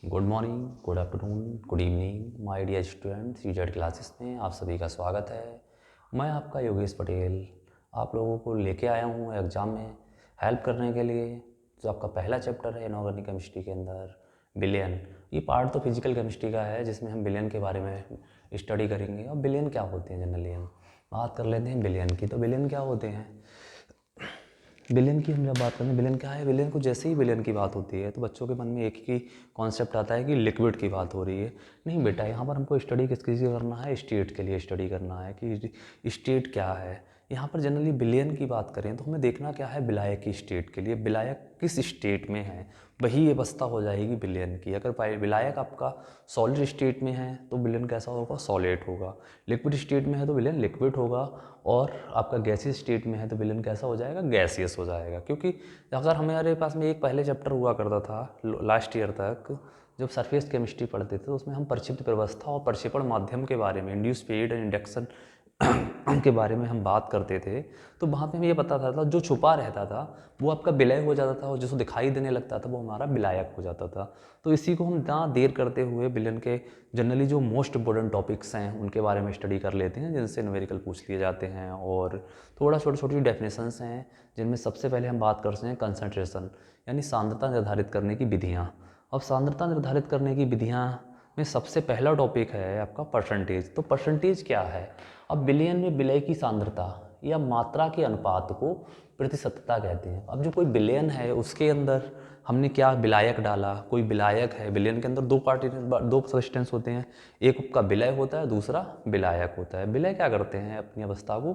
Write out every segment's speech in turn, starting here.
Good morning, good afternoon, good evening my dear student CZ classes में आप सभी का स्वागत है। मैं आपका योगेश पटेल आप लोगों को लेके आया हूँ एग्ज़ाम में हेल्प करने के लिए। जो आपका पहला चैप्टर है इनऑर्गेनिक केमिस्ट्री के अंदर बिलियन, ये पार्ट तो फिजिकल केमिस्ट्री का है जिसमें हम बिलियन के बारे में स्टडी करेंगे। और बिलियन क्या होते हैं, जनरली हम बात कर लेते हैं बिलियन की। तो बिलियन क्या होते हैं, बिलियन की हम जब बात करें बिलियन क्या है, बिलियन को जैसे ही बिलियन की बात होती है तो बच्चों के मन में एक ही कॉन्सेप्ट आता है कि लिक्विड की बात हो रही है। नहीं बेटा, यहाँ पर हमको स्टडी किस चीज़ की करना है, स्टेट के लिए स्टडी करना है कि स्टेट क्या है। यहाँ पर जनरली बिलियन की बात करें तो हमें देखना क्या है, विलायक की स्टेट के लिए विलायक किस स्टेट में है वही अवस्था हो जाएगी बिलियन की। अगर विलायक आपका सॉलिड स्टेट में है तो बिलियन कैसा होगा, सॉलिड होगा। लिक्विड स्टेट में है तो विलियन लिक्विड होगा। और आपका गैसियस स्टेट में है तो विलन कैसा हो जाएगा, गैसियस हो जाएगा। क्योंकि अगर हमारे पास में एक पहले चैप्टर हुआ करता था लास्ट ईयर तक, जब सरफेस केमिस्ट्री पढ़ते थे तो उसमें हम प्रक्षिप्त व्यवस्था और प्रक्षेपण माध्यम के बारे में, इंड्यूस फीड एंड इंडक्शन के बारे में हम बात करते थे। तो वहाँ पे हमें ये पता था जो छुपा रहता था वो आपका विलय हो जाता था, और जिसको दिखाई देने लगता था वो हमारा विलायक हो जाता था। तो इसी को हम ना देर करते हुए विलन के जनरली जो मोस्ट इम्पोर्टेंट टॉपिक्स हैं उनके बारे में स्टडी कर लेते हैं, जिनसे न्यूमेरिकल पूछ लिए जाते हैं। और थोड़ा छोटी छोटी डेफिनेशंस हैं जिनमें सबसे पहले हम बात करते हैं कंसंट्रेशन, यानी सांद्रता निर्धारित करने की विधियाँ। अब सांद्रता निर्धारित करने की विधियाँ में सबसे पहला टॉपिक है आपका परसेंटेज। तो परसेंटेज क्या है, अब बिलियन में विलय की सांद्रता या मात्रा के अनुपात को प्रतिशतता कहते हैं। अब जो कोई बिलियन है उसके अंदर हमने क्या विलायक डाला, कोई विलायक है, बिलियन के अंदर दो सब्सटेंस होते हैं, एक का विलय होता है, दूसरा विलायक होता है। विलय क्या करते हैं, अपनी अवस्था को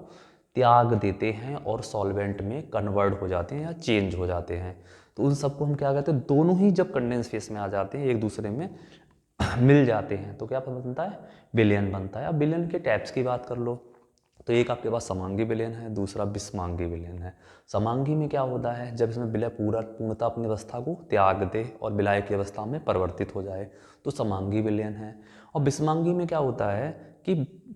त्याग देते हैं और सॉल्वेंट में कन्वर्ट हो जाते हैं या चेंज हो जाते हैं। तो उन सबको हम क्या कहते हैं, दोनों ही जब कंडेंस फेस में आ जाते हैं एक दूसरे में मिल जाते हैं तो क्या बनता है, विलयन बनता है। अब विलयन के टाइप्स की बात कर लो तो एक आपके पास समांगी विलयन है, दूसरा विषमांगी विलयन है। समांगी में क्या होता है, जब इसमें विलय पूर्णतः अपनी अवस्था को त्याग दे और विलायक की अवस्था में परिवर्तित हो जाए तो समांगी विलयन है। और विषमांगी में क्या होता है कि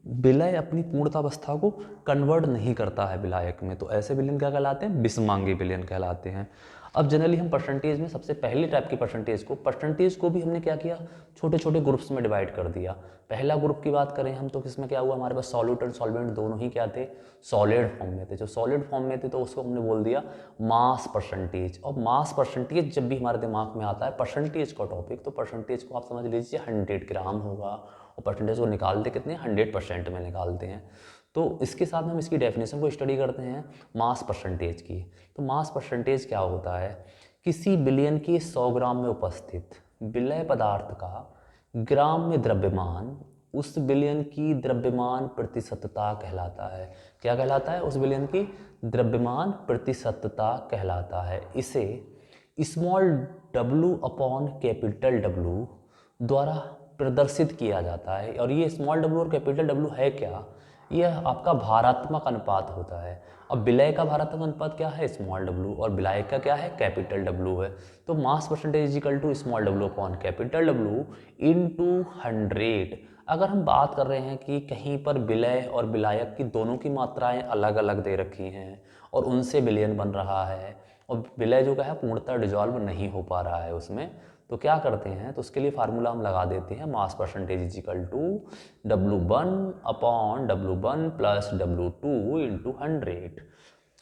विलय अपनी पूर्णता अवस्था को कन्वर्ट नहीं करता है विलायक में, तो ऐसे विलयन क्या कहलाते हैं, विषमांगी विलयन कहलाते हैं। अब जनरली हम परसेंटेज में सबसे पहले टाइप की परसेंटेज को भी हमने क्या किया, छोटे छोटे ग्रुप्स में डिवाइड कर दिया। पहला ग्रुप की बात करें हम तो किसमें क्या हुआ, हमारे पास सॉल्यूट एंड सॉल्वेंट दोनों ही क्या थे, सॉलिड फॉर्म में थे। जो सॉलिड फॉर्म में थे तो उसको हमने बोल दिया मास परसेंटेज। और मास परसेंटेज जब भी हमारे दिमाग में आता है परसेंटेज का टॉपिक, तो परसेंटेज को आप समझ लीजिए 100 ग्राम होगा। और परसेंटेज को निकालते कितने, 100% में निकालते हैं। तो इसके साथ हम इसकी डेफिनेशन को स्टडी करते हैं मास परसेंटेज की। तो मास परसेंटेज क्या होता है, किसी बिलियन के 100 ग्राम में उपस्थित विलय पदार्थ का ग्राम में द्रव्यमान उस बिलियन की द्रव्यमान प्रतिशतता कहलाता है। क्या कहलाता है, उस बिलियन की द्रव्यमान प्रतिशतता कहलाता है। इसे small w upon capital W द्वारा प्रदर्शित किया जाता है। और ये स्मॉल w और कैपिटल W है क्या, यह आपका भारात्मक अनुपात होता है। अब विलय का भारात्मक अनुपात क्या है, स्मॉल w, और विलायक का क्या है, कैपिटल W है। तो mass percentage is equal to small w upon capital W into 100। अगर हम बात कर रहे हैं कि कहीं पर विलय और विलायक की दोनों की मात्राएं अलग अलग दे रखी हैं और उनसे विलयन बन रहा है, और विलय जो है पूर्णतः डिजॉल्व नहीं हो पा रहा है उसमें, तो क्या करते हैं, तो उसके लिए फार्मूला हम लगा देते हैं mass percentage is equal to W1 upon W1 plus W2 into 100।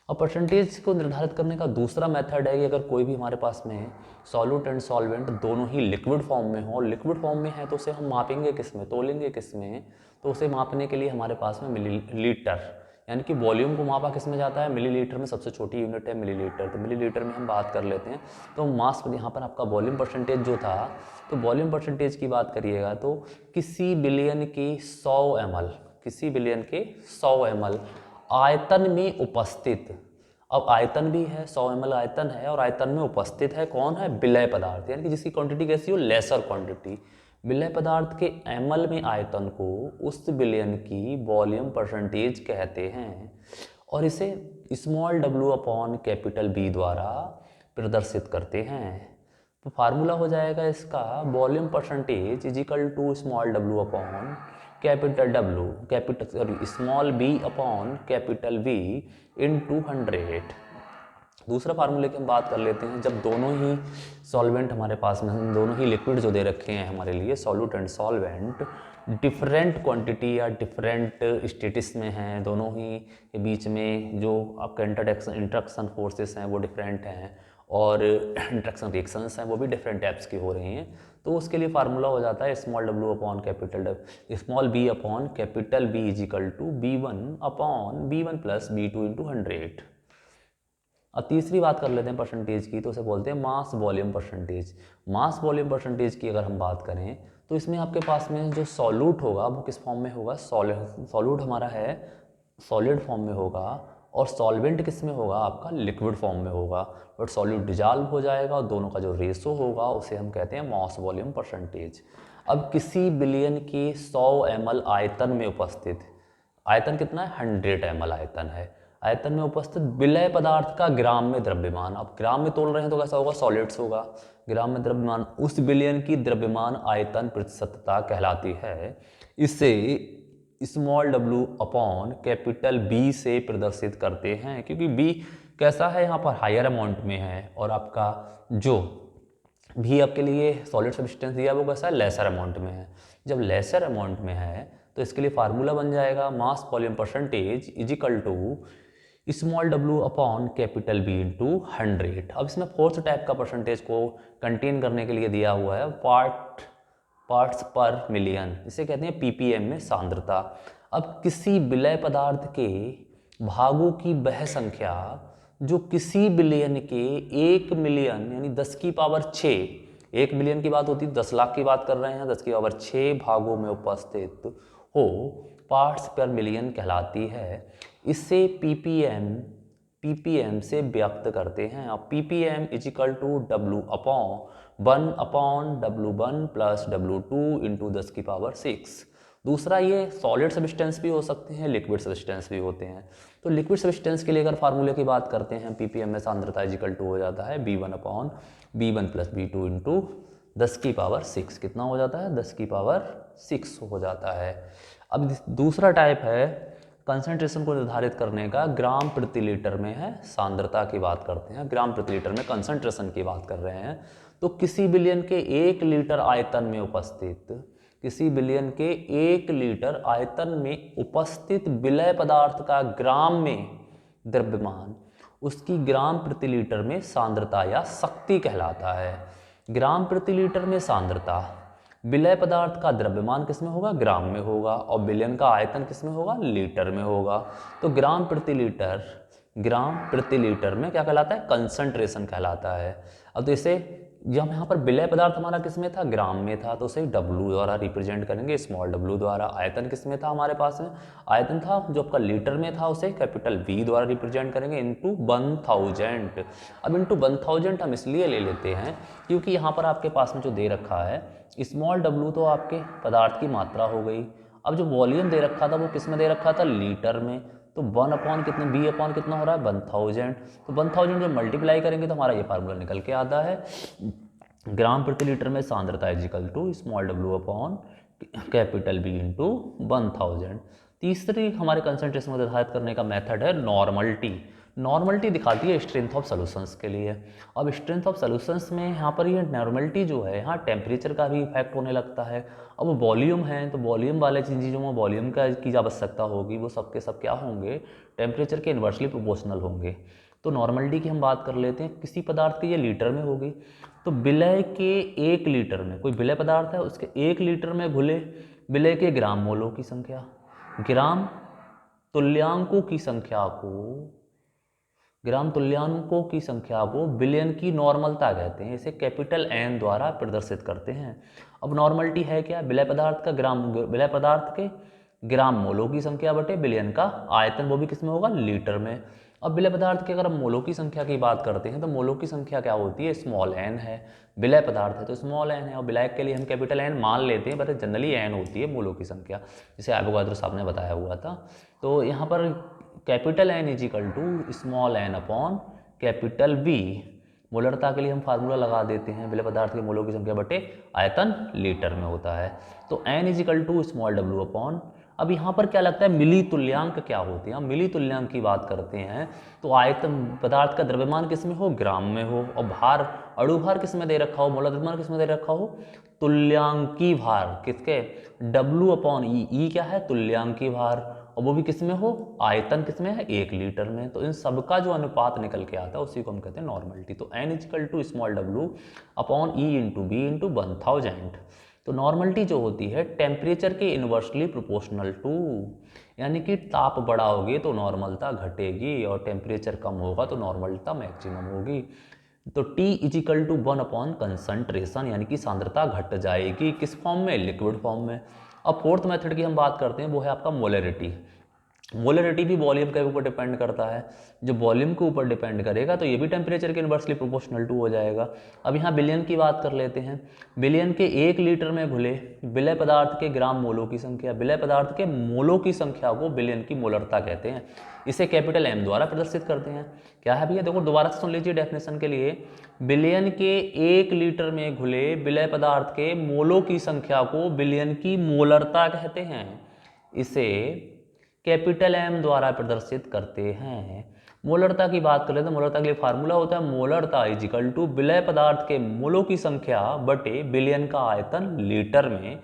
और परसेंटेज को निर्धारित करने का दूसरा मेथड है कि अगर कोई भी हमारे पास में सॉल्यूट एंड सॉल्वेंट दोनों ही लिक्विड फॉर्म में हो, और लिक्विड फॉर्म में है तो उसे हम मापेंगे किस में, तोलेंगे किस में, तो उसे मापने के लिए हमारे पास में मिलीलीटर, यानी कि वॉल्यूम को मापा किस में जाता है, मिलीलीटर में। सबसे छोटी यूनिट है मिलीलीटर, तो मिलीलीटर में हम बात कर लेते हैं। तो मास यहाँ पर आपका वॉल्यूम परसेंटेज जो था, तो वॉल्यूम परसेंटेज की बात करिएगा तो किसी बिलियन के 100 ml, किसी बिलियन के 100 ml आयतन में उपस्थित, अब आयतन भी है 100 ml आयतन है, और आयतन में उपस्थित है कौन है, विलय पदार्थ, यानी कि जिसकी क्वांटिटी कैसी हो, लेसर क्वांटिटी। विलय पदार्थ के ml में आयतन को उस विलयन की वॉल्यूम परसेंटेज कहते हैं, और इसे small w upon capital B द्वारा प्रदर्शित करते हैं। तो फार्मूला हो जाएगा इसका, volume percentage is equal to small w upon capital W, capital sorry small b upon capital V into 100। दूसरा फार्मूले की हम बात कर लेते हैं। जब दोनों ही सॉल्वेंट हमारे पास में हैं, दोनों ही लिक्विड जो दे रखे हैं हमारे लिए, solute and solvent, different quantity या डिफरेंट स्टेटस में हैं, दोनों ही के बीच में जो आपका इंटरेक्शन फोर्सेस हैं वो डिफरेंट हैं, और इंटरेक्शन रिएक्शंस हैं वो भी डिफरेंट टाइप्स की हो रही हैं। तो उसके लिए फार्मूला हो जाता है small W upon capital small B upon capital B is equal to B one plus B two into 100। अब तीसरी बात कर लेते हैं परसेंटेज की, तो उसे बोलते हैं मास वॉल्यूम परसेंटेज। मास वॉल्यूम परसेंटेज की अगर हम बात करें तो इसमें आपके पास में जो सॉल्यूट होगा वो किस फॉर्म में होगा, सॉल्यूट हमारा है सॉलिड फॉर्म में होगा, और सॉल्वेंट किस में होगा, आपका लिक्विड फॉर्म में होगा। बट सॉल्यूट डिजॉल्व हो जाएगा और दोनों का जो रेशो होगा उसे हम कहते हैं मास वॉल्यूम परसेंटेज। अब किसी बिलियन की 100 ml आयतन में उपस्थित, आयतन कितना है, 100 ml आयतन है, आयतन में उपस्थित विलय पदार्थ का ग्राम में द्रव्यमान, अब ग्राम में तोल रहे हैं तो कैसा होगा, सॉलिड्स होगा, ग्राम में द्रव्यमान, उस बिलियन की द्रव्यमान आयतन प्रतिशतता कहलाती है। इसे small W upon capital B से प्रदर्शित करते हैं, क्योंकि बी कैसा है यहाँ पर हायर अमाउंट में है, और आपका जो भी आपके लिए सॉलिड सब्सटेंस दिया वो कैसा है, लेसर अमाउंट में है। जब लेसर अमाउंट में है तो इसके लिए फार्मूला बन जाएगा mass volume percentage is equal to small W upon capital B into 100। अब इसमें फोर्थ टाइप का परसेंटेज को कंटेन करने के लिए दिया हुआ है पार्ट्स पर मिलियन, इसे कहते हैं पीपीएम में सांद्रता। अब किसी विलय पदार्थ के भागों की वह संख्या जो किसी बिलियन के 1 मिलियन यानी 10 की पावर 6, 1 मिलियन की बात होती है, 10 लाख की बात कर रहे हैं, 10 की पावर 6 भागों में उपस्थित हो, पार्ट्स पर मिलियन कहलाती है। इससे पीपीएम से व्यक्त करते हैं। अब PPM is equal to W upon W1 plus W2 into 10 की पावर 6। दूसरा, ये सॉलिड सब्सटेंस भी हो सकते हैं, लिक्विड सब्सटेंस भी होते हैं। तो लिक्विड सब्सटेंस के लिए अगर फार्मूले की बात करते हैं, पीपीएम में सांद्रता इज इक्वल टू हो जाता है B1 प्लस B2 इंटू 10 की पावर 6। कितना हो जाता है, 10 की पावर 6 हो जाता है। अब दूसरा टाइप है कंसंट्रेशन को निर्धारित करने का, ग्राम प्रति लीटर में है, सांद्रता की बात करते हैं, ग्राम प्रति लीटर में कंसंट्रेशन की बात कर रहे हैं। तो किसी बिलियन के 1 लीटर आयतन में उपस्थित, किसी बिलियन के 1 लीटर आयतन में उपस्थित विलय पदार्थ का ग्राम में द्रव्यमान उसकी ग्राम प्रति लीटर में सांद्रता या शक्ति कहलाता है। ग्राम प्रति लीटर में सांद्रता, विलय पदार्थ का द्रव्यमान किस में होगा, ग्राम में होगा, और बिलियन का आयतन किस में होगा, लीटर में होगा। तो ग्राम प्रति लीटर में क्या कहलाता है, कंसंट्रेशन कहलाता है। अब तो इसे जब यहाँ पर विलय पदार्थ हमारा किस में था, ग्राम में था, तो उसे W द्वारा रिप्रेजेंट करेंगे, स्मॉल w द्वारा। आयतन किस में था हमारे पास में, आयतन था जो आपका लीटर में था, उसे कैपिटल V द्वारा रिप्रेजेंट करेंगे इंटू 1000। अब इंटू 1000 हम इसलिए ले लेते हैं क्योंकि यहाँ पर आपके पास में जो दे रखा है स्मॉल w तो आपके पदार्थ की मात्रा हो गई। अब जो वॉल्यूम दे रखा था वो किस में दे रखा था, लीटर में। तो 1 अपॉन कितने, बी अपॉन कितना हो रहा है, 1000। तो 1000 जब मल्टीप्लाई करेंगे तो हमारा ये फार्मूला निकल के आता है, ग्राम प्रति लीटर में सांद्रता is equal to small w upon capital B into 1000। तीसरी हमारे कंसंट्रेशन को निर्धारित करने का मेथड है नॉर्मलिटी। नॉर्मलिटी दिखाती है स्ट्रेंथ ऑफ सॉल्यूशंस के लिए। अब स्ट्रेंथ ऑफ सॉल्यूशंस में यहाँ पर ये नॉर्मलिटी जो है, यहाँ टेम्परेचर का भी इफेक्ट होने लगता है। अब वॉल्यूम है तो वॉल्यूम वाले चीज़ों में वॉल्यूम का की आवश्यकता होगी, वो सबके सब क्या होंगे, टेम्परेचर के इन्वर्सली प्रोपोर्शनल होंगे। तो नॉर्मलिटी की हम बात कर लेते हैं, किसी पदार्थ की ये लीटर में होगी, तो विलय के 1 लीटर में, कोई विलय पदार्थ है उसके 1 लीटर में घुले विलय के ग्राम मोलों की संख्या, ग्राम तुल्यांकों की संख्या को बिलियन की नॉर्मलता कहते हैं, इसे कैपिटल N द्वारा प्रदर्शित करते हैं। अब नॉर्मलिटी है क्या, विलय पदार्थ के ग्राम मोलों की संख्या बटे बिलियन का आयतन, वो भी किस में होगा, लीटर में। अब विलय पदार्थ के अगर हम मोलों की संख्या की बात करते हैं तो मोलों की संख्या क्या होती है, स्मॉल n है, विलय पदार्थ है तो स्मॉल n है, और विलायक के लिए हम कैपिटल N मान लेते हैं, बट जनरली n होती है मोलों की संख्या, जिसे एवोगाद्रो साहब ने बताया हुआ था। तो यहाँ पर capital N is equal to small n upon capital V, मोलरता के लिए हम फार्मूला लगा देते हैं, विलय पदार्थ के मोलों की संख्या बटे आयतन लीटर में होता है। तो N is equal to small w upon अब यहाँ पर क्या लगता है मिली तुल्यांक क्या होती है? हम मिली तुल्यांक की बात करते हैं तो आयतन पदार्थ का द्रव्यमान किस में हो? ग्राम में हो, और भार अणुभार किस में दे रखा हो? मोलर द्रव्यमान किस में दे रखा हो? तुल्यांकी भार किसके? W/E। E क्या है? तुल्यांकी भार, और वो भी किस में हो? आयतन किस में है? 1 लीटर में। तो इन सबका जो अनुपात निकल के आता है उसी को हम कहते हैं नॉर्मलिटी। तो N = स्मॉल W/E × B × 1000। तो नॉर्मलिटी जो होती है टेम्परेचर के इन्वर्सली प्रोपोर्शनल टू, यानी कि ताप बड़ा होगी तो नॉर्मलता घटेगी और टेम्परेचर कम होगा तो नॉर्मलता मैक्सिमम होगी। तो T = 1 कंसंट्रेशन, यानी कि सांद्रता घट जाएगी किस फॉर्म में? लिक्विड फॉर्म में। अब फोर्थ मेथड की हम बात करते हैं, वो है आपका मोलरिटी। मोलरिटी भी वॉल्यूम के ऊपर डिपेंड करता है। जो वॉल्यूम के ऊपर डिपेंड करेगा तो ये भी टेम्परेचर के इन्वर्सली प्रोपोर्शनल टू हो जाएगा। अब यहाँ बिलियन की बात कर लेते हैं। बिलियन के 1 लीटर में घुले विलय पदार्थ के ग्राम मोलों की संख्या, विलय पदार्थ के मोलों की संख्या को बिलियन की मोलरता कहते हैं। इसे कैपिटल M द्वारा प्रदर्शित करते हैं। क्या है भैया? देखो दोबारा से सुन लीजिए डेफिनेशन के लिए। बिलियन के 1 लीटर में घुले विलय पदार्थ के मोलों की संख्या को बिलियन की मोलरता कहते हैं। इसे कैपिटल M द्वारा प्रदर्शित करते हैं। मोलरता की बात करें तो मोलरता के लिए फार्मूला होता है मोलरता = विलय पदार्थ के मोलों की संख्या बटे बिलियन का आयतन लीटर में।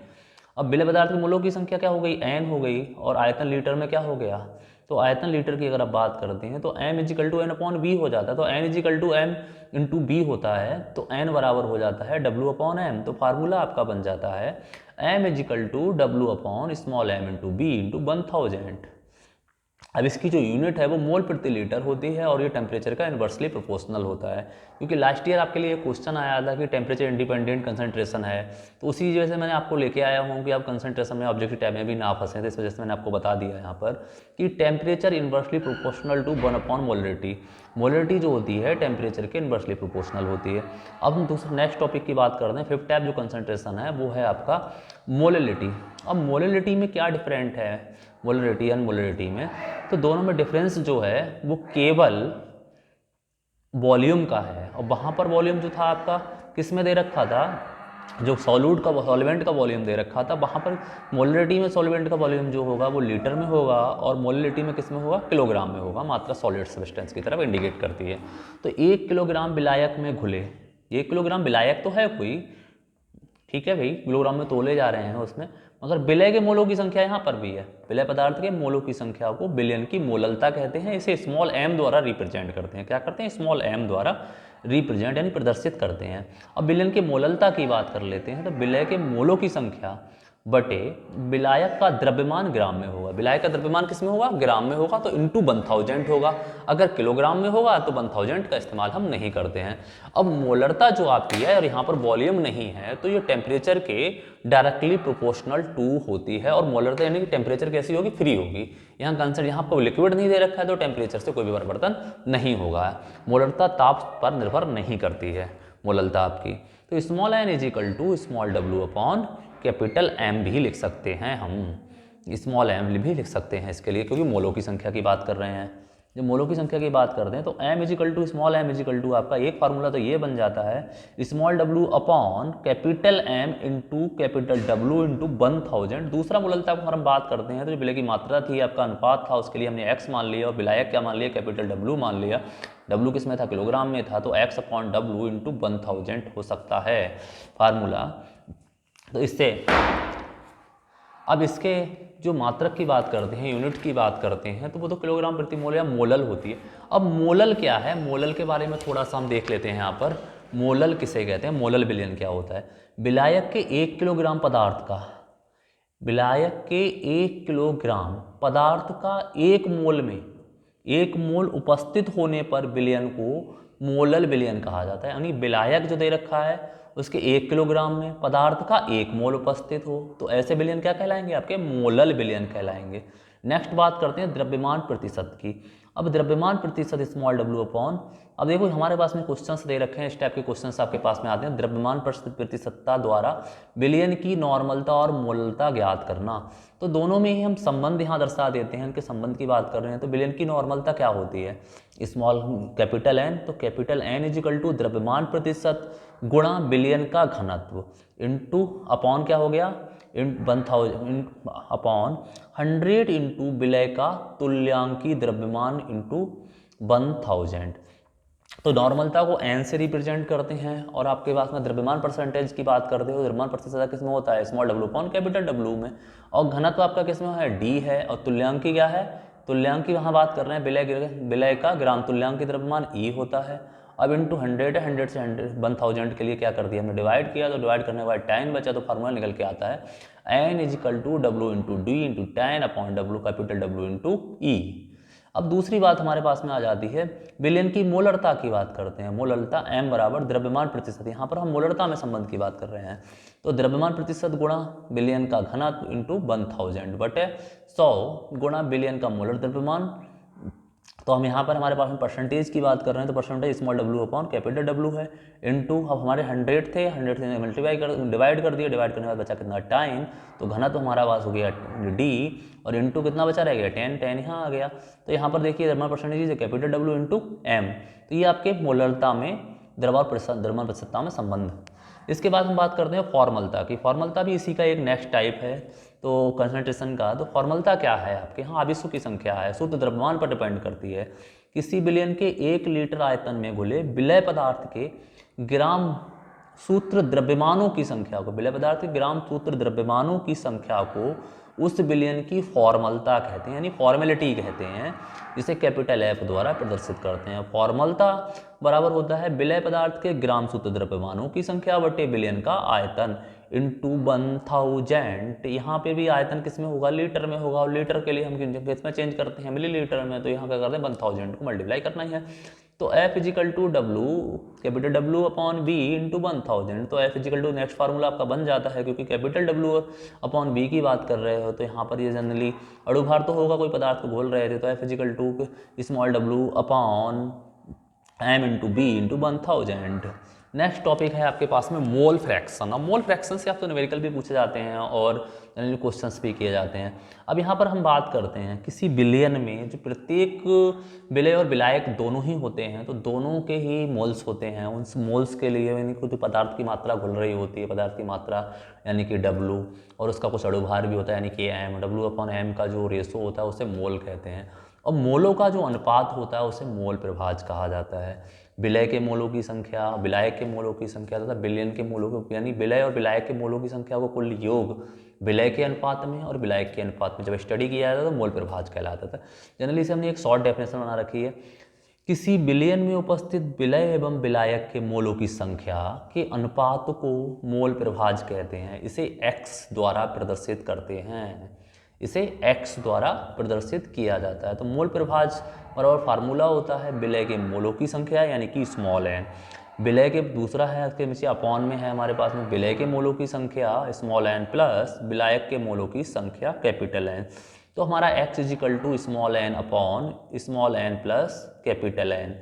अब विलय पदार्थ के मोलों की संख्या क्या हो गई? N हो गई, और आयतन लीटर में क्या हो गया? तो आयतन लीटर की अगर आप बात करते हैं तो M = N/V हो जाता है। तो N = M × B होता है, तो N बराबर हो जाता है W/M। तो फार्मूला आपका बन जाता है M = W/m × B × 1000। अब इसकी जो यूनिट है वो मोल प्रति लीटर होती है, और ये टेम्परेचर का इन्वर्सली प्रोपोर्शनल होता है। क्योंकि लास्ट ईयर आपके लिए क्वेश्चन आया था कि टेम्परेचर इंडिपेंडेंट कंसंट्रेशन है, तो उसी वजह से मैंने आपको लेके आया हूँ कि आप कंसंट्रेशन में ऑब्जेक्टिव टाइप में भी ना फंसे। तो इस वजह से मैंने आपको बता दिया यहाँ पर कि टेम्परेचर इन्वर्सली प्रोपोर्शनल टू 1/मोलरिटी। मोलरिटी जो होती है टेम्परेचर के इन्वर्सली प्रोपोर्शनल होती है। अब हम दूसरा नेक्स्ट टॉपिक की बात करते हैं। 5th टाइप जो कंसंट्रेशन है वो है आपका मोलरिटी। अब मोलरिटी में क्या डिफरेंट है मोलरिटी एंड मोलरिटी में? तो दोनों में डिफरेंस जो है वो केवल वॉल्यूम का है। और वहाँ पर वॉल्यूम जो था आपका किस में दे रखा था? जो सॉल्वेंट का वॉल्यूम दे रखा था, वहाँ पर मोलरिटी में सॉल्वेंट का वॉल्यूम जो होगा वो लीटर में होगा, और मोलरिटी में किस में होगा? किलोग्राम में होगा। मात्रा सॉलिड सब्सटेंस की तरफ इंडिकेट करती है। तो 1 किलोग्राम विलायक में घुले, 1 किलोग्राम विलायक तो है कोई, ठीक है भाई, किलोग्राम में तोले जा रहे हैं उसमें, मगर विलय के मोलों की संख्या यहाँ पर भी है। विलय पदार्थ के मोलों की संख्या को बिलियन की मोललता कहते हैं। इसे स्मॉल m द्वारा रिप्रेजेंट करते हैं। क्या करते हैं? स्मॉल m द्वारा रिप्रेजेंट यानी प्रदर्शित करते हैं। अब बिलियन की मोललता की बात कर लेते हैं। तो विलय के मोलों की संख्या बटे विलायक का द्रव्यमान ग्राम में होगा। विलायक का द्रव्यमान किस में होगा? ग्राम में होगा, तो × 1000 होगा। अगर किलोग्राम में होगा तो 1000 का इस्तेमाल हम नहीं करते हैं। अब मोलरता जो आपकी है और यहाँ पर वॉल्यूम नहीं है, तो ये टेम्परेचर के डायरेक्टली प्रोपोर्शनल टू होती है। और मोलरता यानी कि टेम्परेचर कैसी होगी? फ्री होगी। यहाँ कंसर्न यहाँ आपको लिक्विड नहीं दे रखा है तो टेम्परेचर से कोई भी परिवर्तन नहीं होगा। मोलरता ताप पर निर्भर नहीं करती है मोलरता आपकी। तो small n = small W/ capital M भी लिख सकते हैं हम। स्मॉल m भी लिख सकते हैं इसके लिए, क्योंकि मोलों की संख्या की बात कर रहे हैं। जब मोलों की संख्या की बात करते हैं तो m = स्मॉल m = आपका एक फार्मूला तो ये बन जाता है small W/ capital M × capital W × 1000। दूसरा मोललता को हम बात करते हैं तो जो विलय की मात्रा थी, आपका अनुपात था, उसके लिए हमने x मान लिया, और विलायक क्या मान लिया? कैपिटल W मान लिया। W किस में था? किलोग्राम में था, तो x/W × 1000 हो सकता है फार्मूला। तो इससे अब इसके जो मात्रक की बात करते हैं, यूनिट की बात करते हैं, तो वो तो किलोग्राम प्रति मोल या मोलल होती है। अब मोलल क्या है? मोलल के बारे में थोड़ा सा हम देख लेते हैं यहाँ पर। मोलल किसे कहते हैं? मोलल विलयन क्या होता है? विलायक के 1 किलोग्राम पदार्थ का, विलायक के 1 किलोग्राम पदार्थ का 1 मोल में 1 मोल उपस्थित होने पर विलयन को मोलल विलयन कहा जाता है। यानी विलायक जो दे रखा है उसके 1 किलोग्राम में पदार्थ का 1 मोल उपस्थित हो, तो ऐसे विलयन क्या कहलाएंगे? आपके मोलल विलयन कहलाएंगे। नेक्स्ट बात करते हैं द्रव्यमान प्रतिशत की। अब द्रव्यमान प्रतिशत स्मॉल W/। अब देखो हमारे पास में क्वेश्चंस दे रखे हैं, इस टाइप के क्वेश्चंस आपके पास में आते हैं। द्रव्यमान प्रतिशतता द्वारा विलयन की नॉर्मलता और मोललता ज्ञात करना। तो दोनों में ही हम संबंध यहाँ दर्शा देते हैं। इनके संबंध की बात कर रहे हैं तो विलयन की नॉर्मलता क्या होती है? स्मॉल कैपिटल N, तो कैपिटल N = द्रव्यमान प्रतिशत गुणा विलयन का घनत्व इंटू अपॉन क्या हो गया? इन 1000 अपॉन 100 इंटू विलय का तुल्यांकी द्रव्यमान इंटू 1000। तो नॉर्मलता को n से रिप्रेजेंट करते हैं और आपके पास में द्रव्यमान परसेंटेज की बात करते हो, द्रव्यमान प्रतिशत किस में होता है, small w upon capital W में, और घनत्व आपका किस में है, d है, और तुल्यांकी क्या है, तुल्यांकी वहाँ बात कर रहे हैं विलय का ग्राम तुल्यांकी द्रव्यमान E होता है। अब इंटू 100 है, 100 से 1000 के लिए क्या कर दिया हमने, डिवाइड किया, तो डिवाइड करने के बाद टाइम बचा, तो फार्मूला निकल के आता है n is equal to W into D into 10 upon W capital W into E. अब दूसरी बात हमारे पास में आ जाती है विलयन की मोलरता की बात करते हैं। मोलरता m बराबर द्रव्यमान प्रतिशत, यहाँ पर हम मोलरता में संबंध की बात कर रहे हैं, तो द्रव्यमान प्रतिशत गुणा विलयन का घनत्व इंटू 1000 बटे 100 गुणा विलयन का मोलर द्रव्यमान। तो हम यहाँ पर हमारे पास में परसेंटेज की बात कर रहे हैं, तो percentage small w upon capital W है इंटू, अब हमारे 100 थे, 100 से डिवाइड कर दिया, डिवाइड करने के बाद बचा कितना, टाइम, तो घनत्व हमारा पास हो गया d, और इंटू कितना बचा रह गया, 10 यहाँ आ गया। तो यहाँ पर देखिए द्रव्यमान परसेंटेज है कैपिटल W इंटू m, तो ये आपके मोलरता में द्रव्यमान प्रतिशतता में संबंध। इसके बाद हम बात करते हैं फॉर्मलता की। फॉर्मलता भी इसी का एक नेक्स्ट टाइप है, तो कंसंट्रेशन का। तो फॉर्मलता क्या है आपके यहाँ, आवेशों की संख्या है, शुद्ध द्रव्यमान पर डिपेंड करती है। किसी विलयन के 1 लीटर आयतन में घुले विलय पदार्थ के ग्राम सूत्र द्रव्यमानों की संख्या को, विलय पदार्थ के ग्राम सूत्र द्रव्यमानों की संख्या को उस विलयन की फॉर्मलता कहते हैं, यानी फॉर्मेलिटी कहते हैं, जिसे कैपिटल F द्वारा प्रदर्शित करते हैं। फॉर्मलता बराबर होता है विलय पदार्थ के ग्राम सूत्र द्रव्यमानों की संख्या बटे विलयन का आयतन इंटू 1000। यहाँ पे भी आयतन किस में होगा, लीटर में होगा, और लीटर के लिए हम किस में चेंज करते हैं, मिलीलीटर में, तो यहाँ क्या करते हैं 1000 को मल्टीप्लाई करना ही है। तो F is equal to W capital W upon V into 1000, तो F is equal to next formula आपका बन जाता है, क्योंकि कैपिटल W अपॉन V की बात कर रहे हो, तो यहाँ पर ये जनरली अणुभार तो होगा, कोई पदार्थ को घोल रहे थे, तो F is equal to small w upon m into B into 1000। Next topic है आपके पास में मोल फ्रैक्शन। अब मोल फ्रैक्शन से आपको न्यूमेरिकल भी पूछे जाते हैं और जनरली क्वेश्चंस भी किए जाते हैं। अब यहाँ पर हम बात करते हैं किसी विलयन में जो प्रत्येक विलय और विलायक दोनों ही होते हैं, तो दोनों के ही मोल्स होते हैं। उन मोल्स के लिए यानी कुछ पदार्थ की मात्रा घुल रही होती है, पदार्थ की मात्रा यानी कि W, और उसका कुछ अणुभार भी होता है यानी कि m, W अपॉन m का जो रेशो होता है उसे मोल कहते हैं। और मोलों का जो अनुपात होता है उसे मोल प्रभाज कहा जाता है। विलय के मोलों की संख्या, विलायक के मोलों की संख्या तथा विलयन के मोलों की, यानी विलय और विलायक के मोलों की संख्या को कुल योग विलय के अनुपात में और विलायक के अनुपात में जब स्टडी किया जाता था तो मोल प्रभाज कहलाता था। जनरली से हमने एक शॉर्ट डेफिनेशन बना रखी है, किसी विलयन में उपस्थित विलय एवं विलायक के मोलों की संख्या के अनुपात को मोल प्रभाज कहते हैं। इसे x द्वारा प्रदर्शित करते हैं, इसे x द्वारा प्रदर्शित किया जाता है। तो मोल प्रभाज बराबर फार्मूला होता है विलय के मोलों की संख्या यानी कि स्मॉल n, विलय के दूसरा है इसके नीचे अपॉन में है हमारे पास में विलय के मोलों की संख्या स्मॉल n प्लस विलायक के मोलों की संख्या कैपिटल N। तो हमारा x is equal to small n upon small n plus capital N।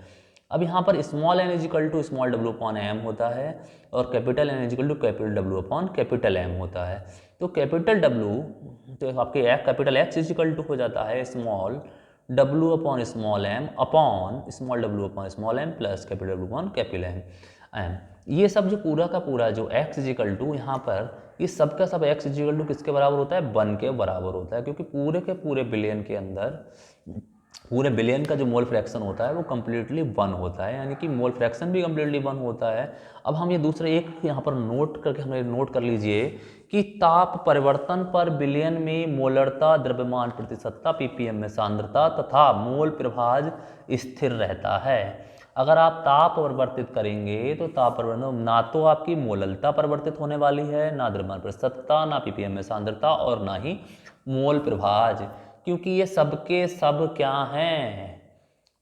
अब यहाँ पर small n is equal to small w upon m होता है और capital N is equal to capital W upon capital M होता है। तो कैपिटल W तो आपके कैपिटल X इजिकल टू हो जाता है small W upon small m upon small w upon small m plus capital W upon capital M। ये सब जो पूरा का पूरा जो x इजिकल टू यहाँ पर ये सब का सब x इजिकल टू किसके बराबर होता है, 1 के बराबर होता है, क्योंकि पूरे के पूरे विलयन के अंदर पूरे विलयन का जो मोल फ्रैक्शन होता है वो कम्प्लीटली 1 होता है, यानी कि मोल फ्रैक्शन भी कम्प्लीटली 1 होता है। अब हम ये दूसरे एक यहाँ पर नोट करके हमें नोट कर लीजिए कि ताप परिवर्तन पर विलयन में मोलरता, द्रव्यमान प्रतिशतता, ppm में सांद्रता तथा मोल प्रभाज स्थिर रहता है। अगर आप ताप परिवर्तित करेंगे तो ताप परिवर्तन ना तो आपकी मोललता परिवर्तित होने वाली है, ना द्रव्यमान प्रतिशतता, ना ppm में सांद्रता और ना ही मोल प्रभाज, क्योंकि ये सबके सब क्या हैं,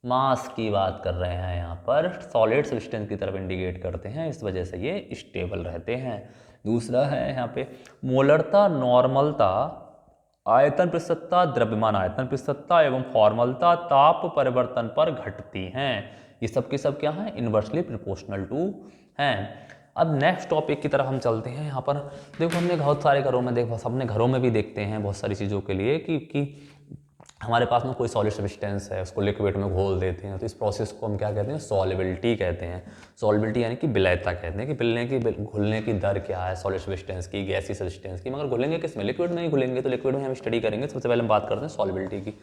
मास की बात कर रहे हैं, यहाँ पर सॉलिड सब्सटेंस की तरफ इंडिकेट करते हैं, इस वजह से ये स्टेबल रहते हैं। दूसरा है यहाँ पे मोलरता, नॉर्मलता, आयतन प्रतिशतता, द्रव्यमान आयतन प्रतिशतता एवं फॉर्मलता ताप परिवर्तन पर घटती हैं। ये सब के सब क्या हैं, इन्वर्सली प्रोपोर्शनल टू हैं। अब नेक्स्ट टॉपिक की तरफ हम चलते हैं। यहाँ पर देखो हमने बहुत सारे घरों में देखो, सबने घरों में भी देखते हैं बहुत सारी चीज़ों के लिए कि हमारे पास में कोई सॉलिड सब्सटेंस है, उसको लिक्विड में घोल देते हैं, तो इस प्रोसेस को हम क्या कहते हैं, सॉल्युबिलिटी कहते हैं। सॉल्युबिलिटी यानी कि विलयता कहते हैं, कि घुलने की दर क्या है सॉलिड सब्सटेंस की, गैसी सब्सटेंस की। मगर घुलेंगे किस में, लिक्विड में ही घुलेंगे, तो लिक्विड में हम स्टडी करेंगे। सबसे पहले हम बात करते हैं सॉल्युबिलिटी की।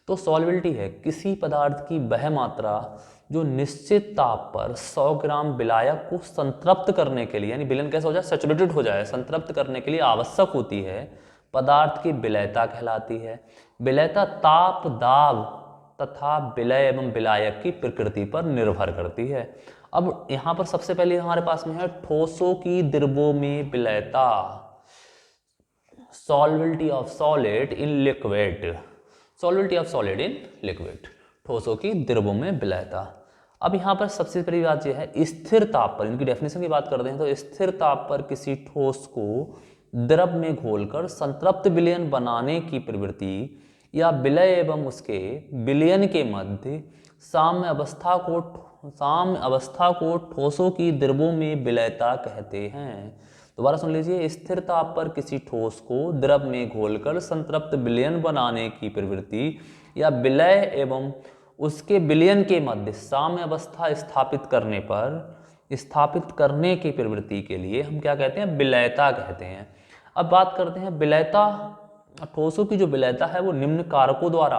तो सॉल्युबिलिटी है किसी पदार्थ की वह मात्रा जो निश्चित ताप पर 100 ग्राम विलायक को संतृप्त करने के लिए, यानी विलयन कैसा हो जाए, सैचुरेटेड हो जाए, संतृप्त करने के लिए आवश्यक होती है, पदार्थ की विलयता कहलाती है। विलयता ताप, दाब तथा विलय एवं विलायक की प्रकृति पर निर्भर करती है। अब यहाँ पर सबसे पहले हमारे पास में है ठोसों की द्रव्यों में विलयता, solubility of solid in liquid, solubility of solid in liquid, ठोसों की द्रव्यों में विलयता। अब यहाँ पर सबसे पहली बात यह है, स्थिर ताप पर, इनकी डेफिनेशन की बात करते हैं तो स्थिर ताप पर किसी ठोस को द्रव में घोलकर संतृप्त विलयन बनाने की प्रवृत्ति या विलय एवं उसके विलयन के मध्य साम्य अवस्था को ठोसों की द्रव्यों में विलयता कहते हैं। दोबारा सुन लीजिए, स्थिर ताप पर किसी ठोस को द्रव में घोलकर संतृप्त विलयन बनाने की प्रवृत्ति या विलय एवं उसके विलयन के मध्य साम्य अवस्था स्थापित करने की प्रवृत्ति के लिए हम क्या कहते हैं, विलयता कहते हैं। अब बात करते हैं विलयता, ठोसों की जो विलयता है वो निम्न कारकों द्वारा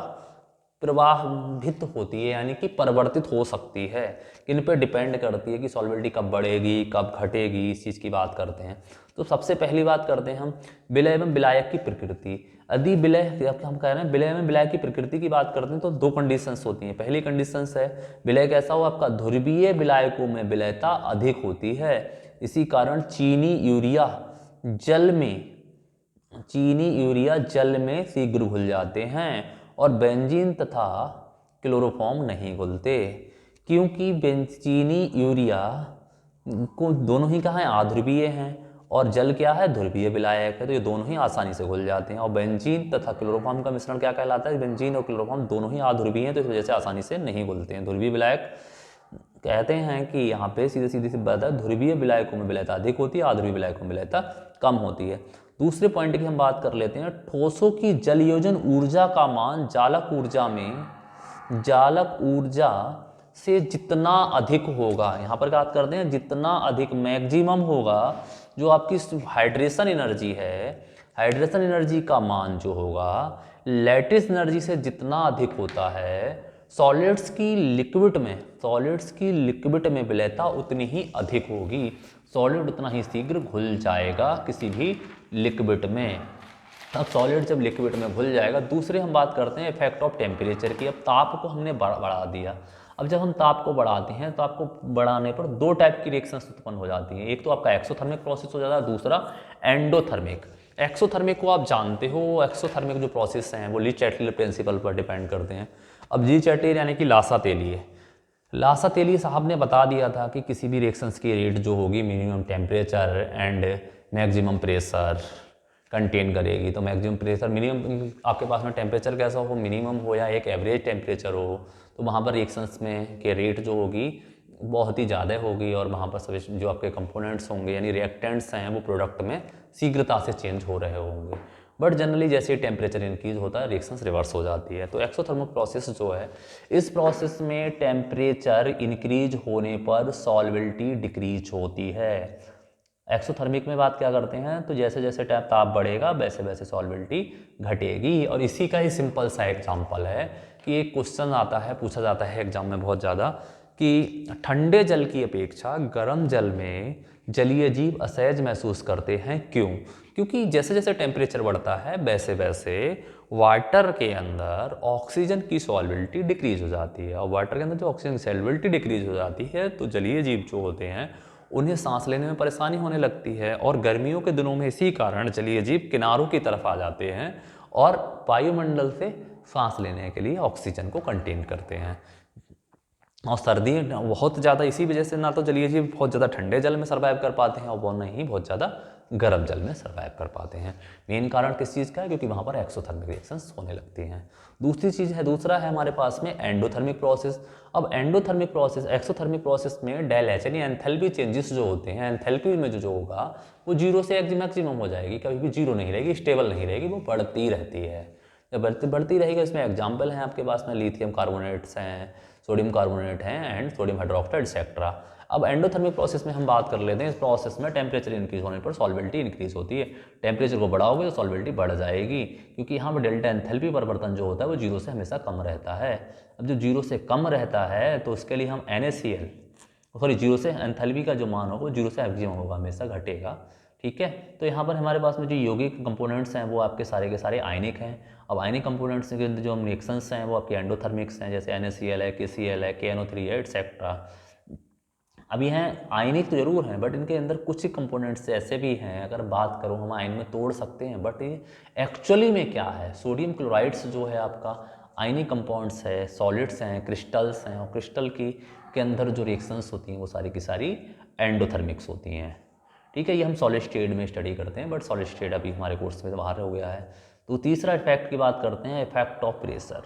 प्रवाहित होती है, यानी कि परिवर्तित हो सकती है। इन पर डिपेंड करती है कि सॉल्युबिलिटी कब बढ़ेगी कब घटेगी, इस चीज़ की बात करते हैं। तो सबसे पहली बात करते हैं हम विलय एवं विलायक की प्रकृति। यदि विलय, हम कह रहे हैं विलय एवं विलायक की प्रकृति की बात करते हैं तो दो कंडीशंस होती हैं। पहली कंडीशंस है विलय कैसा हो, आपका ध्रुवीय विलायकों में विलयता अधिक होती है, इसी कारण चीनी यूरिया जल में शीघ्र घुल जाते हैं और बेंजीन तथा क्लोरोफॉर्म नहीं घुलते, क्योंकि चीनी यूरिया को दोनों ही कहाँ हैं, अध्रुवीय हैं, और जल क्या है, ध्रुवीय विलायक है, तो ये दोनों ही आसानी से घुल जाते हैं। और बेंजीन तथा क्लोरोफॉर्म का मिश्रण क्या कहलाता है, बेंजीन और क्लोरोफॉर्म दोनों ही अध्रुवीय हैं, तो इस वजह से आसानी से नहीं घुलते हैं। ध्रुवीय विलायक कहते हैं कि यहाँ पे सीधे सी बात है, ध्रुवीय विलायकों में विलयता अधिक होती है, अध्रुवीय विलायकों में विलयता कम होती है। दूसरे पॉइंट की हम बात कर लेते हैं, ठोसों की जलयोजन ऊर्जा का मान जालक ऊर्जा से जितना अधिक होगा, यहाँ पर बात करते हैं जितना अधिक मैक्सिमम होगा, जो आपकी हाइड्रेशन एनर्जी है, हाइड्रेशन एनर्जी का मान जो होगा लैटिस एनर्जी से जितना अधिक होता है, सॉलिड्स की लिक्विड में विलयता उतनी ही अधिक होगी, सॉलिड उतना ही शीघ्र घुल जाएगा किसी भी लिक्विड में। अब सॉलिड जब लिक्विड में घुल जाएगा, दूसरे हम बात करते हैं इफेक्ट ऑफ टेम्परेचर की। अब ताप को हमने बढ़ा दिया, अब जब हम ताप को बढ़ाते हैं तो आपको बढ़ाने पर दो टाइप की रिएक्शंस उत्पन्न हो जाती हैं। एक तो आपका एक्सोथर्मिक प्रोसेस हो जाता है, दूसरा एंडोथर्मिक। एक्सोथर्मिक को आप जानते हो, एक्सोथर्मिक जो प्रोसेस हैं वो ली चैटलियर प्रिंसिपल पर डिपेंड करते हैं। अब ली चैटलियर यानी कि लासा तेली साहब ने बता दिया था कि किसी भी रिएक्शंस की रेट जो होगी minimum temperature and maximum pressure contain करेगी। तो मैक्सिमम प्रेशर, मिनिमम आपके पास में टेम्परेचर कैसा हो, मिनिमम हो या एक एवरेज टेम्परेचर हो, तो वहाँ पर रिएक्शंस में के रेट जो होगी बहुत ही ज़्यादा होगी, और वहाँ पर सभी जो आपके कंपोनेंट्स होंगे यानी रिएक्टेंट्स हैं वो प्रोडक्ट में शीघ्रता से चेंज हो रहे होंगे। बट जनरली जैसे टेम्परेचर इंक्रीज होता है रिएक्शंस रिवर्स हो जाती है। तो एक्सोथर्मिक प्रोसेस जो है, इस प्रोसेस में टेम्परेचर इंक्रीज होने पर सॉल्युबिलिटी डिक्रीज होती है। एक्सोथर्मिक में बात क्या करते हैं, तो जैसे जैसे ताप बढ़ेगा वैसे वैसे सॉल्युबिलिटी घटेगी। और इसी का ही सिंपल सा एग्जांपल है कि एक क्वेश्चन आता है, पूछा जाता है एग्जाम में बहुत ज़्यादा, कि ठंडे जल की अपेक्षा गर्म जल में जलीय जीव असहज महसूस करते हैं, क्यों? क्योंकि जैसे जैसे टेम्परेचर बढ़ता है वैसे वैसे वाटर के अंदर ऑक्सीजन की सॉल्युबिलिटी डिक्रीज हो जाती है, और वाटर के अंदर जो ऑक्सीजन की सॉल्युबिलिटी डिक्रीज हो जाती है तो जलीय जीव जो होते हैं उन्हें सांस लेने में परेशानी होने लगती है। और गर्मियों के दिनों में इसी कारण जलीय जीव किनारों की तरफ आ जाते हैं और वायुमंडल से सांस लेने के लिए ऑक्सीजन को कंटेन करते हैं। और सर्दी बहुत ज़्यादा इसी वजह से ना तो जलीय जीव बहुत ज़्यादा ठंडे जल में सर्वाइव कर पाते हैं और वो नहीं बहुत ज़्यादा गर्म जल में सर्वाइव कर पाते हैं। मेन कारण किस चीज़ का है, क्योंकि वहाँ पर एक्सोथर्मिक रिएक्शंस होने लगती हैं। दूसरा है हमारे पास में एंडोथर्मिक प्रोसेस। अब एंडोथर्मिक प्रोसेस, एक्सोथर्मिक प्रोसेस में डायलेशन यानी एंथैल्पी चेंजेस जो होते हैं, एंथैल्पी में जो होगा वो 0 से मैक्सिमम हो जाएगी, कभी भी 0 नहीं रहेगी, स्टेबल नहीं रहेगी, वो बढ़ती रहती है। जब बढ़ती रहेगी, इसमें एग्जाम्पल हैं आपके पास में लिथियम कार्बोनेट्स हैं, सोडियम कार्बोनेट हैं एंड सोडियम हाइड्रोक्साइड एक्सेट्रा। अब एंडोथर्मिक प्रोसेस में हम बात कर लेते हैं। इस प्रोसेस में टेम्परेचर इंक्रीज होने पर सॉल्बिलिटी इंक्रीज होती है। टेम्परेचर को बढ़ाओगे तो सॉल्बिलिटी बढ़ जाएगी, क्योंकि यहाँ पर डेल्टा एंथैल्पी परिवर्तन जो होता है वो जीरो से हमेशा कम रहता है। अब जो जीरो से कम रहता है तो उसके लिए हम NaCl, सॉरी जीरो से एंथैल्पी का जो मान होगा वो जीरो से मैक्सिमम होगा, हमेशा घटेगा। ठीक है, तो यहाँ पर हमारे पास में जो यौगिक कंपोनेंट्स हैं वो आपके सारे के सारे आयनिक हैं। अब आयनिक कंपोनेंट्स के जो रिएक्शंस हैं वो आपके एंडोथर्मिक्स हैं, जैसे NaCl है, KCl है, KNO3 है, एटसेट्रा। अब यह आयनिक तो जरूर हैं, बट इनके अंदर कुछ ही कंपोनेंट्स ऐसे भी हैं, अगर बात करो हम आयन में तोड़ सकते हैं, बट ये एक्चुअली में क्या है। सोडियम क्लोराइड्स जो है आपका आयनिक कंपाउंड्स है, सॉलिड्स हैं, क्रिस्टल्स हैं, और क्रिस्टल की के अंदर जो रिएक्शंस होती हैं वो सारी की सारी एंडोथर्मिक्स होती हैं। ठीक है, ये हम सॉलिड स्टेट में स्टडी करते हैं, बट सॉलिड स्टेट अभी हमारे कोर्स में तो बाहर हो गया है। तो तीसरा इफेक्ट की बात करते हैं, इफेक्ट ऑफ प्रेशर।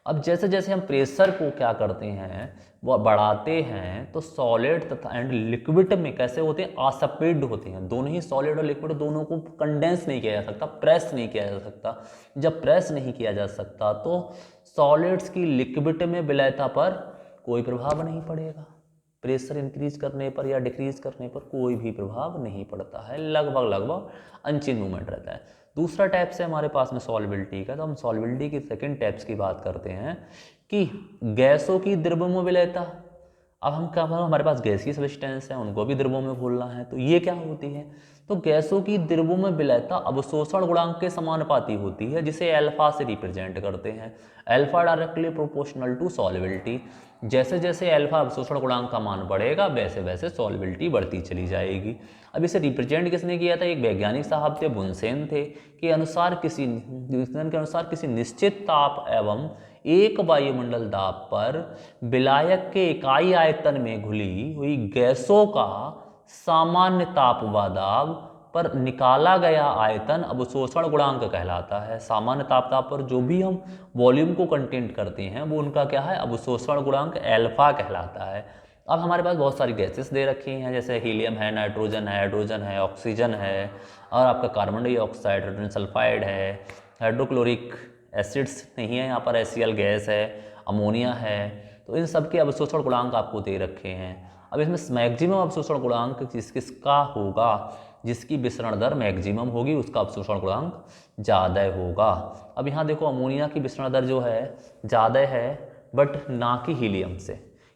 अब जैसे जैसे हम प्रेशर को क्या करते हैं वो बढ़ाते हैं, तो सॉलिड तथा एंड लिक्विड में कैसे होते हैं, आसपेड होते हैं। दोनों ही सॉलिड और लिक्विड दोनों को कंडेंस नहीं किया जा सकता, प्रेस नहीं किया जा सकता। जब प्रेस नहीं किया जा सकता तो सॉलिड्स की लिक्विड में विलयता पर कोई प्रभाव नहीं पड़ेगा। प्रेशर इंक्रीज करने पर या डिक्रीज करने पर कोई भी प्रभाव नहीं पड़ता है, लगभग अनचेंज मूवमेंट रहता है। दूसरा टाइप्स है हमारे पास में सॉल्बिलिटी का। तो हम सॉल्बिलिटी की सेकंड टाइप्स की बात करते हैं कि गैसों की द्रव्यों विलयता। अब हम क्या, हमारे पास गैसीय सब्सटेंस है, उनको भी द्रव्यों में घोलना है, तो ये क्या होती है, तो गैसों की द्रव्यों में विलयता अवशोषण गुणांक के समानुपाती होती है, जिसे अल्फा से रिप्रेजेंट करते हैं। Alpha directly proportional to solubility. जैसे जैसे अल्फा अवशोषण गुणांक का मान बढ़ेगा वैसे वैसे सॉल्बिलिटी बढ़ती चली जाएगी। अब इसे रिप्रेजेंट किसने किया था, एक वैज्ञानिक साहब थे, बुनसेन थे, के अनुसार किसी निश्चित ताप एवं एक वायुमंडल दाब पर विलायक के इकाई आयतन में घुली हुई गैसों का सामान्य ताप व दाब पर निकाला गया आयतन अवशोषण गुणांक कहलाता है। सामान्य ताप पर जो भी हम वॉल्यूम को कंटेंट करते हैं वो उनका क्या है, अवशोषण गुणांक अल्फा कहलाता है। अब हमारे पास बहुत सारी गैसेस दे रखी हैं, जैसे हीलियम है, नाइट्रोजन है, हाइड्रोजन है, ऑक्सीजन है, और आपका कार्बन डाइऑक्साइड, हाइड्रोजन सल्फाइड है, हाइड्रोक्लोरिक एसिड्स नहीं है, यहाँ पर HCl गैस है, अमोनिया है। तो इन सब के अवशोषण गुणांक आपको दे रखे हैं। अब इसमें मैक्सिमम अवशोषण गुणांक किसका होगा, जिसकी विसरण दर मैक्सिमम होगी उसका अवशोषण गुणांक ज़्यादा होगा। अब यहाँ देखो अमोनिया की विसरण दर जो है ज़्यादा है, बट ना कि हीलियम से।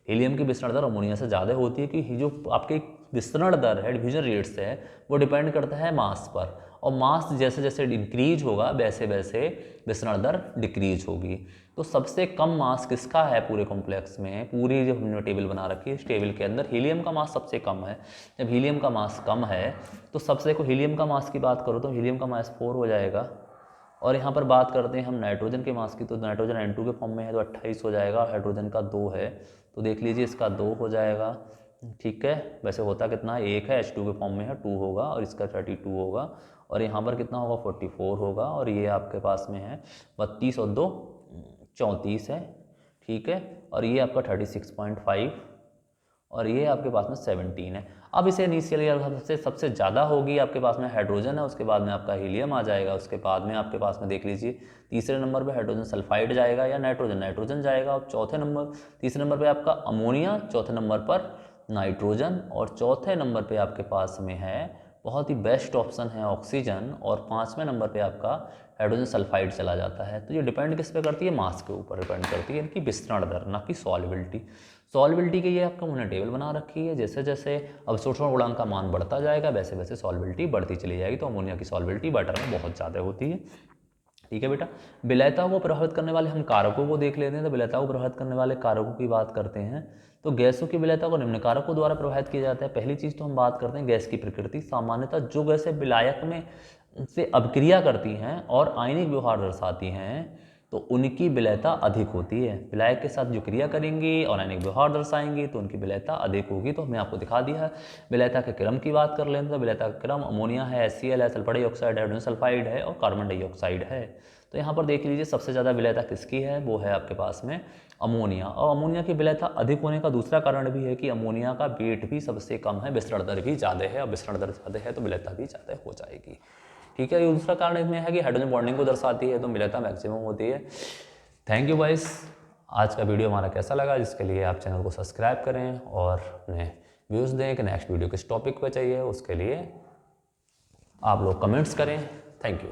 हीलियम की विसरण दर अमोनिया से ज़्यादा होती है, कि जो आपकी विसरण दर है, डिफ्यूजन रेट्स है, वो डिपेंड करता है मास पर, और मास जैसे जैसे इंक्रीज होगा वैसे वैसे विसरण दर डिक्रीज होगी। तो सबसे कम मास किसका है पूरे कॉम्प्लेक्स में, पूरी जो हमने टेबल बना रखी है इस टेबल के अंदर हीलियम का मास सबसे कम है। जब हीलियम का मास कम है तो सबसे को हीलियम का मास की बात करो तो हीलियम का मास 4 हो जाएगा। और यहाँ पर बात करते हैं हम नाइट्रोजन के मास की, तो नाइट्रोजन N2 के फॉर्म में है तो 28 हो जाएगा, हाइड्रोजन का 2 है तो देख लीजिए इसका 2 हो जाएगा। ठीक है, वैसे होता कितना है, 1 है, H2 के फॉर्म में है 2 होगा, और इसका 32 होगा, और यहाँ पर कितना होगा 44 होगा, और ये आपके पास में है 32 और 2 34 है। ठीक है, और ये आपका 36.5, और ये आपके पास में 17 है। अब इसे इनिशियल सबसे ज़्यादा होगी आपके पास में हाइड्रोजन है, उसके बाद में आपका हीलियम आ जाएगा, उसके बाद में आपके पास में देख लीजिए तीसरे नंबर पे हाइड्रोजन सल्फाइड जाएगा या नाइट्रोजन जाएगा, और तीसरे नंबर पे आपका अमोनिया, चौथे नंबर पर नाइट्रोजन, और चौथे नंबर पे आपके पास में है बहुत ही बेस्ट ऑप्शन है ऑक्सीजन, और 5वें नंबर पे आपका हाइड्रोजन सल्फाइड चला जाता है। तो ये डिपेंड किस पे करती है, मास के ऊपर डिपेंड करती है, इनकी विसरण दर, ना कि सॉल्बिलिटी के ये आपका हमने टेबल बना रखी है। जैसे जैसे अवशोषण गुणांक का मान बढ़ता जाएगा वैसे वैसे सॉल्बिलिटी बढ़ती चली जाएगी। तो अमोनिया की सॉल्बिलिटी वाटर में बहुत ज़्यादा होती है। ठीक है बेटा, विलयता को प्रभावित करने वाले हम कारकों को देख लेते हैं। तो विलयता को प्रभावित करने वाले कारकों की बात करते हैं तो गैसों की विलयता को निम्न कारकों द्वारा प्रभावित किया जाता है। पहली चीज़ तो हम बात करते हैं गैस की प्रकृति। सामान्यतः जो गैसें विलायक में से अभिक्रिया करती हैं और आयनिक व्यवहार दर्शाती हैं तो उनकी विलयता अधिक होती है। विलायक के साथ जो क्रिया करेंगी और आयनिक व्यवहार दर्शाएंगी तो उनकी विलयता अधिक होगी। तो हमने आपको दिखा दिया है। विलयता के क्रम की बात कर लेते हैं तो विलयता का क्रम अमोनिया है, HCl है, सल्फर डाइऑक्साइड है, हाइड्रोजन सल्फाइड है और कार्बन डाइऑक्साइड है। तो यहाँ पर देख लीजिए सबसे ज़्यादा विलयता किसकी है, वो है आपके पास में अमोनिया। और अमोनिया की विलयता अधिक होने का दूसरा कारण भी है कि अमोनिया का वेट भी सबसे कम है, विसरण दर भी ज़्यादा है। और विसरण दर ज़्यादा है तो विलयता भी ज़्यादा हो जाएगी। ठीक है। ये दूसरा कारण इसमें है कि हाइड्रोजन बॉन्डिंग को दर्शाती है, तो मिलता मैक्सिमम होती है। Thank you guys. आज का वीडियो हमारा कैसा लगा, जिसके लिए आप चैनल को सब्सक्राइब करें और उन्हें व्यूज़ दें कि नेक्स्ट वीडियो किस टॉपिक पर चाहिए, उसके लिए आप लोग कमेंट्स करें। Thank you.